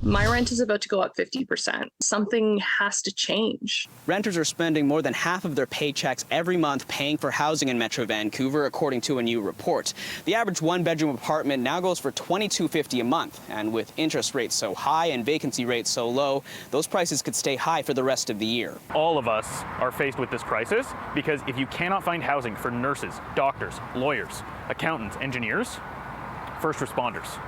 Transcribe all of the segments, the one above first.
My rent is about to go up 50%. Something has to change. Renters are spending more than half of their paychecks every month paying for housing in Metro Vancouver, according to a new report. The average one-bedroom apartment now goes for $22.50 a month. And with interest rates so high and vacancy rates so low, those prices could stay high for the rest of the year. All of us are faced with this crisis because if you cannot find housing for nurses, doctors, lawyers, accountants, engineers, first responders,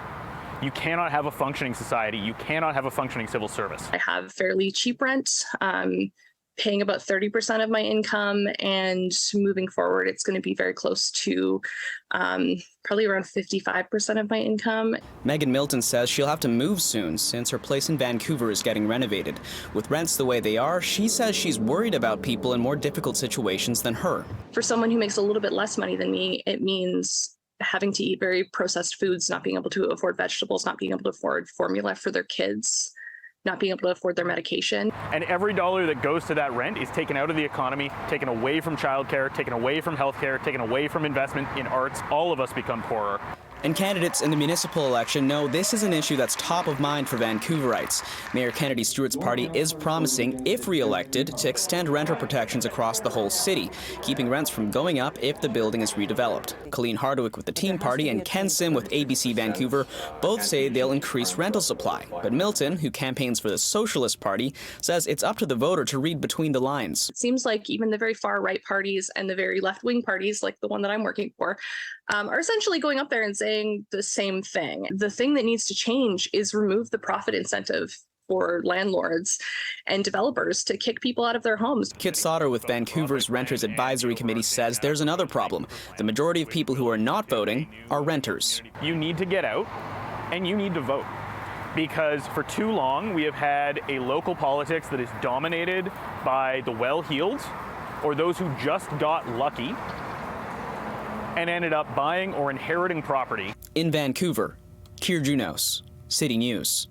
you cannot have a functioning society. You cannot have a functioning civil service. I have fairly cheap rent, paying about 30% of my income, and moving forward, it's going to be very close to probably around 55% of my income. Megan Milton says she'll have to move soon since her place in Vancouver is getting renovated. With rents the way they are, she says she's worried about people in more difficult situations than her. For someone who makes a little bit less money than me, it means having to eat very processed foods, not being able to afford vegetables, not being able to afford formula for their kids, not being able to afford their medication. And every dollar that goes to that rent is taken out of the economy, taken away from childcare, taken away from healthcare, taken away from investment in arts. All of us become poorer. And candidates in the municipal election know this is an issue that's top of mind for Vancouverites. Mayor Kennedy Stewart's party is promising, if re-elected, to extend renter protections across the whole city, keeping rents from going up if the building is redeveloped. Colleen Hardwick with the Team Party and Ken Sim with ABC Vancouver both say they'll increase rental supply. But Milton, who campaigns for the Socialist Party, says it's up to the voter to read between the lines. It seems like even the very far-right parties and the very left-wing parties, like the one that I'm working for, are essentially going up there and saying the same thing. The thing that needs to change is remove the profit incentive for landlords and developers to kick people out of their homes. Kit Sauter with Vancouver's Renters Advisory Committee says there's another problem. The majority of people who are not voting are renters. You need to get out and you need to vote. Because for too long we have had a local politics that is dominated by the well-heeled or those who just got lucky and ended up buying or inheriting property. In Vancouver, Kier Junos, City News.